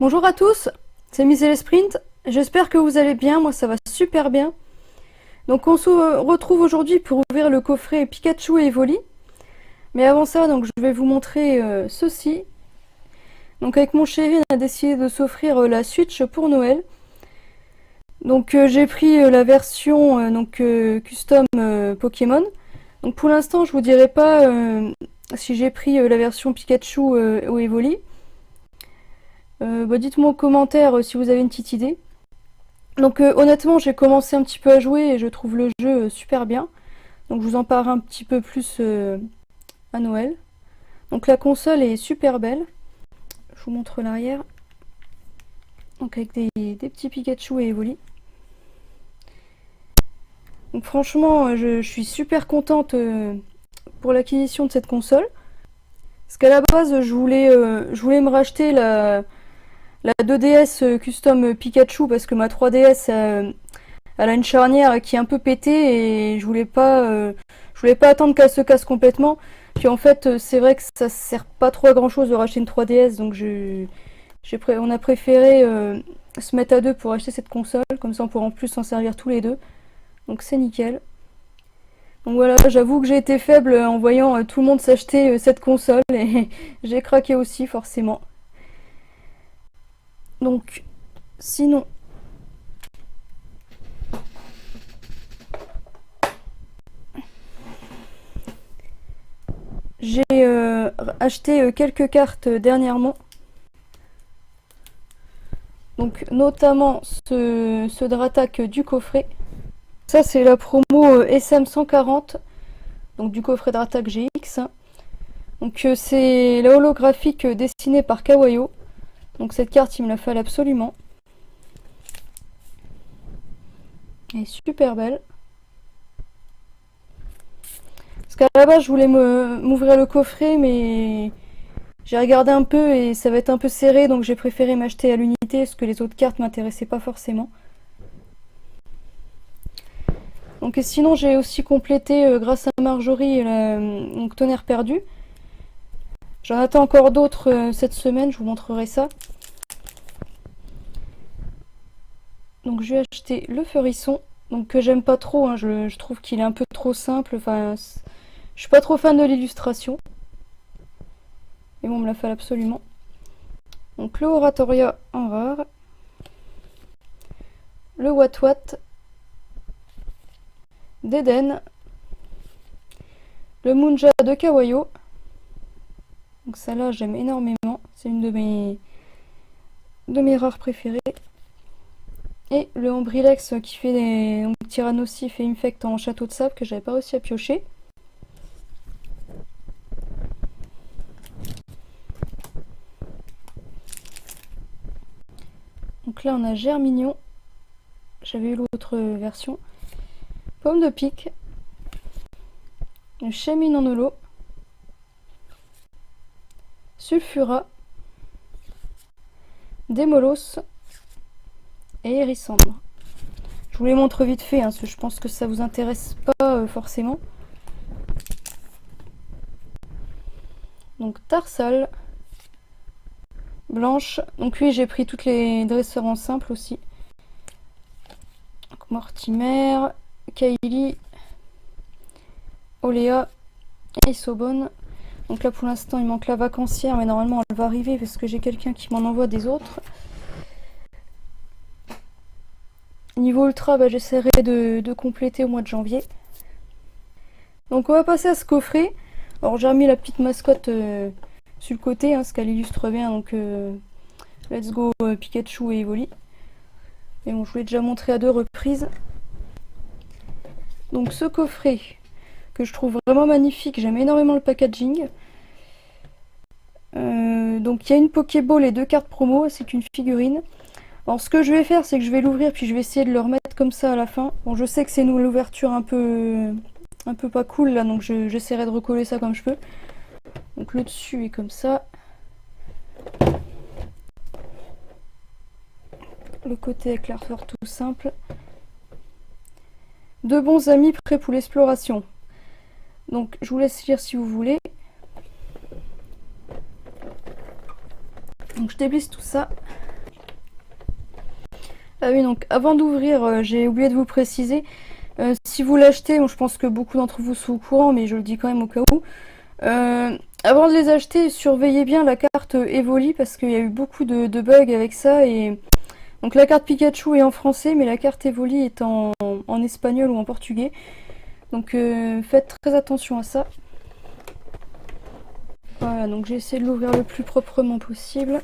Bonjour à tous, c'est Miss Sprint, j'espère que vous allez bien, moi ça va super bien. Donc on se retrouve aujourd'hui pour ouvrir le coffret Pikachu et Evoli. Mais avant ça, donc, je vais vous montrer ceci. Donc avec mon chéri, on a décidé de s'offrir la Switch pour Noël. Donc j'ai pris la version custom Pokémon. Donc pour l'instant, je vous dirai pas si j'ai pris la version Pikachu ou Evoli. Dites-moi en commentaire si vous avez une petite idée. Donc honnêtement, j'ai commencé un petit peu à jouer et je trouve le jeu super bien. Donc je vous en parle un petit peu plus à Noël. Donc la console est super belle. Je vous montre l'arrière. Donc avec des petits Pikachu et Evoli. Donc franchement, je suis super contente pour l'acquisition de cette console. Parce qu'à la base, je voulais me racheter la 2DS custom Pikachu parce que ma 3DS elle a une charnière qui est un peu pétée et je voulais pas attendre qu'elle se casse complètement. Puis en fait, c'est vrai que ça sert pas trop à grand chose de racheter une 3DS, donc on a préféré se mettre à deux pour acheter cette console, comme ça on pourra en plus s'en servir tous les deux. Donc c'est nickel. Donc voilà, j'avoue que j'ai été faible en voyant tout le monde s'acheter cette console et j'ai craqué aussi forcément. Donc sinon, j'ai acheté quelques cartes dernièrement. Donc notamment ce Dratak du coffret. Ça c'est la promo SM140, donc du coffret Dratak GX. Donc c'est la holographique dessinée par Kawayo. Donc cette carte il me la fallait absolument. Elle est super belle. Parce qu'à la base je voulais m'ouvrir le coffret mais j'ai regardé un peu et ça va être un peu serré donc j'ai préféré m'acheter à l'unité parce que les autres cartes m'intéressaient pas forcément. Donc sinon j'ai aussi complété grâce à Marjorie donc Tonnerre perdu. J'en attends encore d'autres cette semaine, je vous montrerai ça. Donc je vais acheter le Feurisson, donc que j'aime pas trop, hein, je trouve qu'il est un peu trop simple, enfin je suis pas trop fan de l'illustration. Mais bon, on me la fait absolument. Donc le Oratoria en rare. Le Watwat. d'Eden. Le Munja de Kawayo. Donc celle-là j'aime énormément. C'est une de mes rares préférées. Et le Ambrilex qui fait des Tyrannosif et Infect en château de sable que j'avais pas réussi à piocher. Donc là on a Germignon. J'avais eu l'autre version. Pomme de pique. Le Shaymin en holo. Sulfura. Démolos. Et Hérissandre. Je vous les montre vite fait, hein, parce que je pense que ça vous intéresse pas forcément. Donc Tarsal. Blanche. Donc oui, j'ai pris toutes les dresseurs en simple aussi. Donc Mortimer, Kaili, Oléa et Sobonne. Donc là pour l'instant il manque la vacancière, mais normalement elle va arriver parce que j'ai quelqu'un qui m'en envoie des autres. Niveau ultra, j'essaierai de compléter au mois de janvier. Donc on va passer à ce coffret. Alors j'ai remis la petite mascotte sur le côté, hein, parce qu'elle illustre bien. Donc let's go Pikachu et Evoli. Mais bon, je vous l'ai déjà montré à 2 reprises. Donc ce coffret que je trouve vraiment magnifique, j'aime énormément le packaging. Donc il y a une Pokéball et 2 cartes promo, c'est une figurine. Alors ce que je vais faire, c'est que je vais l'ouvrir puis je vais essayer de le remettre comme ça à la fin. Bon, je sais que c'est l'ouverture un peu pas cool là, donc j'essaierai de recoller ça comme je peux. Donc le dessus est comme ça. Le côté avec la ressort tout simple. 2 bons amis prêts pour l'exploration. Donc je vous laisse lire si vous voulez. Donc je déblisse tout ça. Ah oui, donc avant d'ouvrir, j'ai oublié de vous préciser, si vous l'achetez, bon, je pense que beaucoup d'entre vous sont au courant, mais je le dis quand même au cas où. Avant de les acheter, surveillez bien la carte Evoli parce qu'il y a eu beaucoup de bugs avec ça. Et donc la carte Pikachu est en français, mais la carte Evoli est en espagnol ou en portugais. Donc faites très attention à ça. Voilà, donc j'ai essayé de l'ouvrir le plus proprement possible.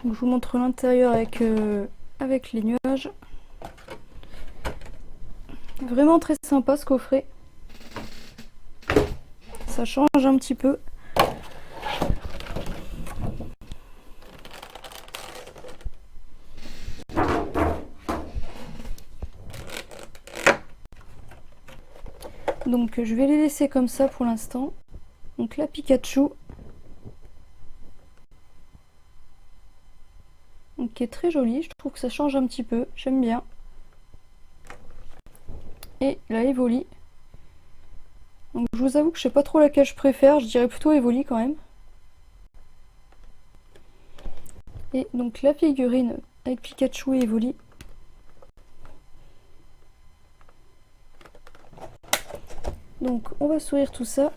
Donc, je vous montre l'intérieur avec les nuages. Vraiment très sympa ce coffret. Ça change un petit peu. Donc je vais les laisser comme ça pour l'instant. Donc la Pikachu. Donc, qui est très jolie, je trouve que ça change un petit peu, j'aime bien. Et la Evoli. Donc je vous avoue que je sais pas trop laquelle je préfère, je dirais plutôt Evoli quand même. Et donc la figurine avec Pikachu et Evoli. Donc on va sourire tout ça.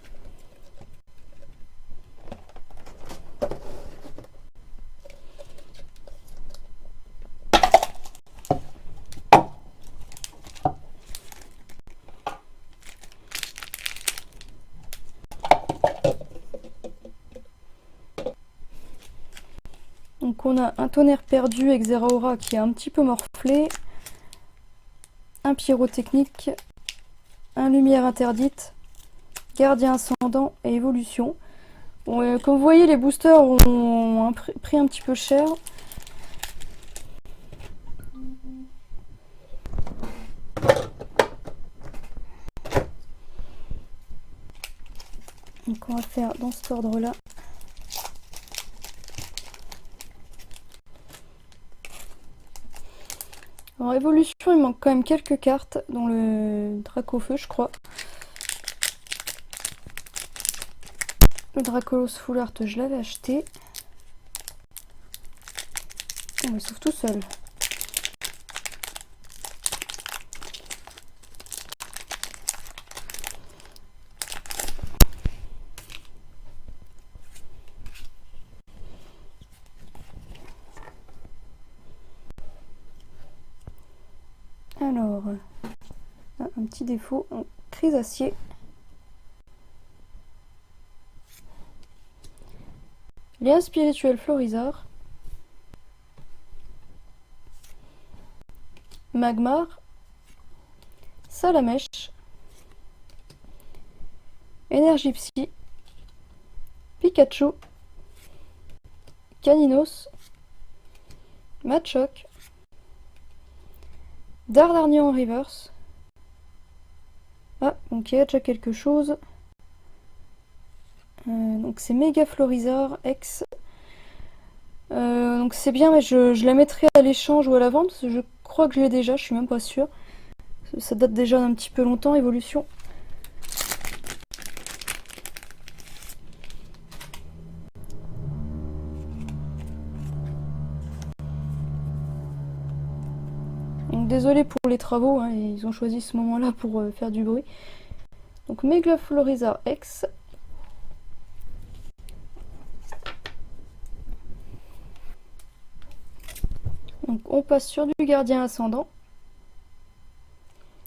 Donc on a un tonnerre perdu avec Zeraora qui est un petit peu morflé, un pyrotechnique, un lumière interdite, gardien ascendant et évolution. Bon, comme vous voyez, les boosters ont pris un petit peu cher. Donc on va faire dans cet ordre là. En évolution, il manque quand même quelques cartes, dont le Dracofeu, je crois. Le Dracolos Full Art, je l'avais acheté. On me sauve tout seul. Alors, un petit défaut, crise acier. Lien spirituel Florizard. Magmar. Salamèche. Énergie Psy. Pikachu. Caninos. Machoke. Dardarnian en reverse. Ah, donc il y a déjà quelque chose. Donc c'est Méga Florizard X. Donc c'est bien, mais je la mettrai à l'échange ou à la vente, parce que je crois que je l'ai déjà, je suis même pas sûre. Ça date déjà d'un petit peu longtemps, évolution. Donc désolé pour les travaux, hein, ils ont choisi ce moment-là pour faire du bruit. Donc Méga Florizard X. Donc on passe sur du gardien ascendant.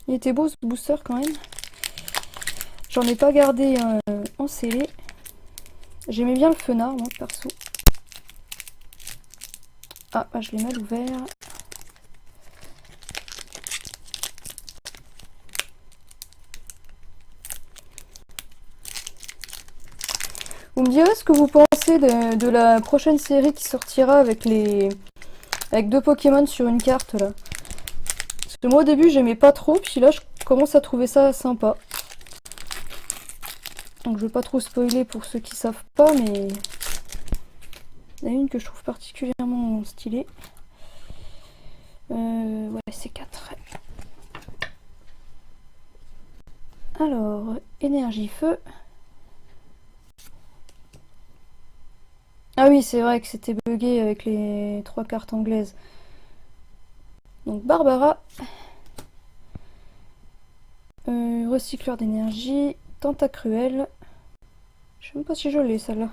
Il était beau ce booster quand même. J'en ai pas gardé en scellé. J'aimais bien le fenard, moi, perso. Ah, bah, je l'ai mal ouvert. Vous me direz ce que vous pensez de la prochaine série qui sortira avec deux Pokémon sur une carte là. Parce que moi au début j'aimais pas trop, puis là je commence à trouver ça sympa. Donc je vais pas trop spoiler pour ceux qui savent pas, mais il y en a une que je trouve particulièrement stylée. Ouais, c'est 4. Alors, énergie feu. Ah oui, c'est vrai que c'était bugué avec les 3 cartes anglaises. Donc Barbara. Recycleur d'énergie. Tentacruel. Je sais même pas si je l'ai celle-là.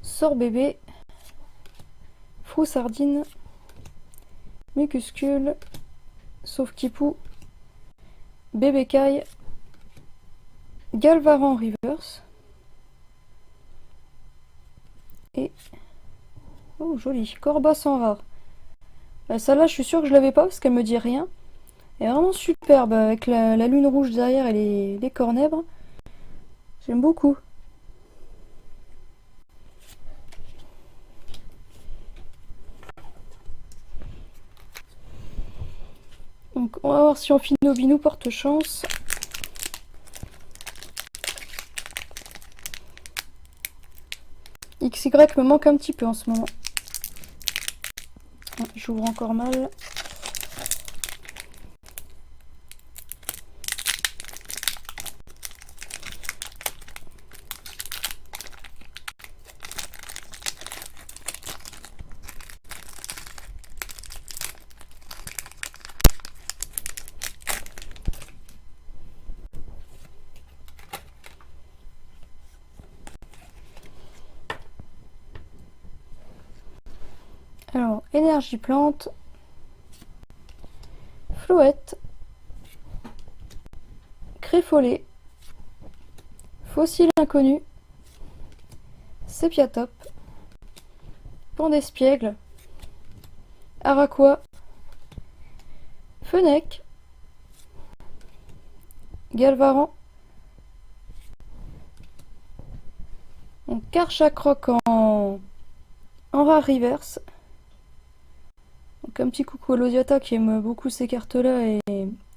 Sort bébé. Frou sardine. Mucuscule. Sauf Kipou. Bébé caille. Galvaran reverse. Et... oh, joli. Corba sans rare. Celle-là, je suis sûre que je l'avais pas parce qu'elle me dit rien. Elle est vraiment superbe avec la lune rouge derrière et les cornèbres. J'aime beaucoup. Donc on va voir si on finit nos binous porte chance. XY me manque un petit peu en ce moment. J'ouvre encore mal. Alors, énergie plante, Floette, Créfollet, Fossile inconnu, Sépiatop, Pan d'Espiègle, Araquois, Fennec, Galvaran, donc Karchakroc en rare reverse. Donc un petit coucou à Losiata qui aime beaucoup ces cartes-là et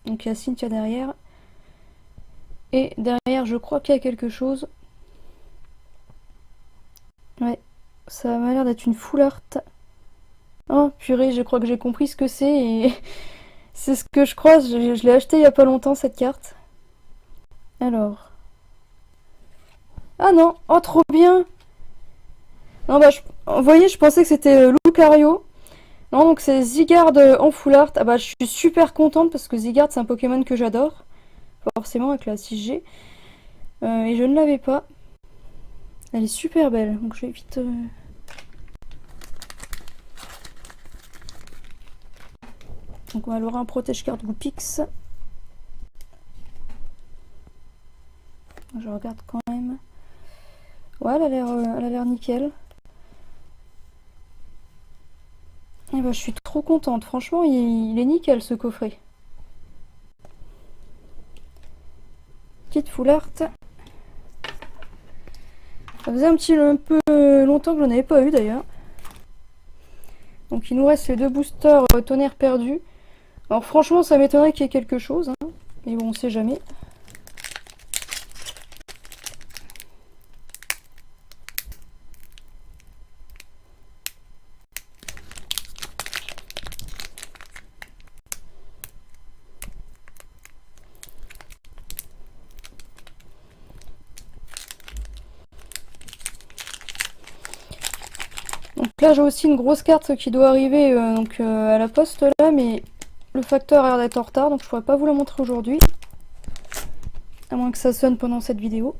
donc il y a Cynthia derrière. Et derrière, je crois qu'il y a quelque chose. Ouais, ça m'a l'air d'être une full art. Oh purée, je crois que j'ai compris ce que c'est et c'est ce que je crois. Je l'ai acheté il y a pas longtemps cette carte. Alors. Ah non, oh trop bien. Non bah, vous voyez, je pensais que c'était Lucario. Non, donc c'est Zygarde en full art. Ah bah, je suis super contente parce que Zygarde, c'est un Pokémon que j'adore. Forcément, avec la 6G. Et je ne l'avais pas. Elle est super belle. Donc je vais vite... Donc on va avoir un protège-carte Goupix. Je regarde quand même. Ouais, elle a l'air nickel. Et bah, je suis trop contente. Franchement, il est nickel ce coffret. Petite full art. Ça faisait un peu longtemps que je n'en avais pas eu d'ailleurs. Donc il nous reste les 2 boosters tonnerre perdu. Alors franchement, ça m'étonnerait qu'il y ait quelque chose. Hein. Mais bon, on sait jamais. Donc là j'ai aussi une grosse carte qui doit arriver à la poste là, mais le facteur a l'air d'être en retard, donc je pourrais pas vous la montrer aujourd'hui. À moins que ça sonne pendant cette vidéo.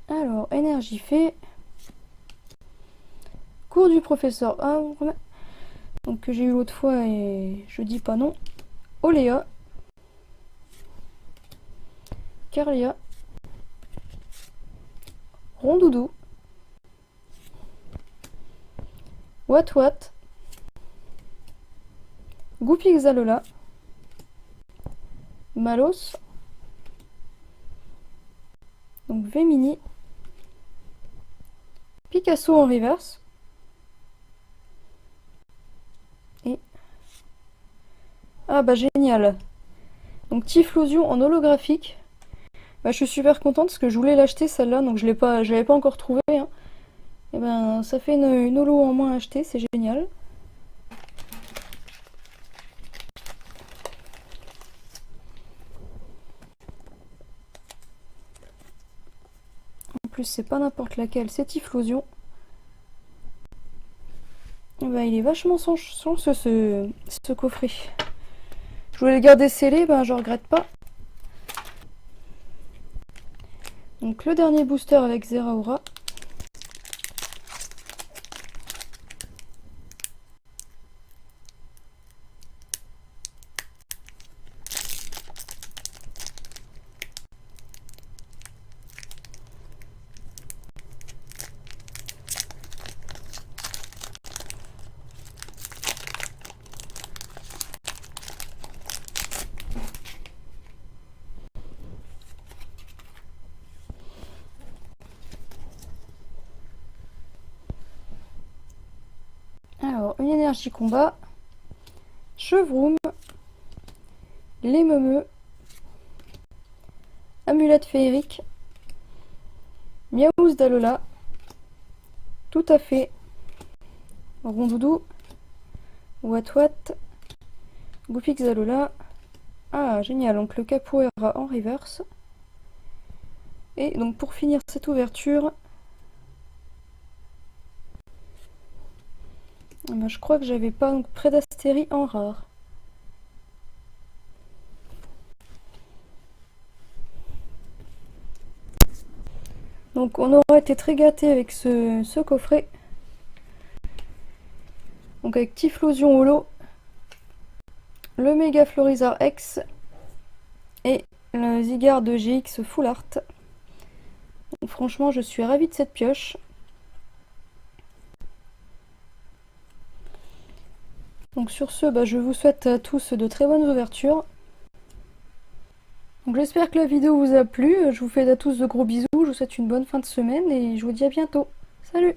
Alors, énergie fait. Cours du professeur. Ah, donc que j'ai eu l'autre fois et je dis pas non. Oléa. Carlia. Rondoudou. Wat. Goupixalola. Malos. Donc Vémini. Picasso en reverse. Et... ah bah génial. Donc Typhlosion en holographique. Bah, je suis super contente parce que je voulais l'acheter celle-là, donc je l'avais pas encore trouvée, hein. Et ben, ça fait une holo en moins à acheter, c'est génial. En plus, c'est pas n'importe laquelle, c'est Typhlosion. Et ben, il est vachement chanceux ce coffret. Je voulais le garder scellé, ben je regrette pas. Donc le dernier booster avec Zeraora. Alors, une énergie combat, Chevroom, les Meumeux, Amulette féerique, Miaouss d'Alola, tout à fait, Rondoudou, Watwat, Goupix d'Alola. Ah, génial, donc le Capoeira en reverse. Et donc pour finir cette ouverture, ben, je crois que j'avais pas donc Prédastérie en rare. Donc on aura été très gâtés avec ce coffret. Donc avec Typhlosion Holo, le Méga Florizard X et le Zygarde de GX Full Art. Donc, franchement, je suis ravie de cette pioche. Donc sur ce, bah, je vous souhaite à tous de très bonnes ouvertures. Donc j'espère que la vidéo vous a plu. Je vous fais à tous de gros bisous. Je vous souhaite une bonne fin de semaine et je vous dis à bientôt. Salut!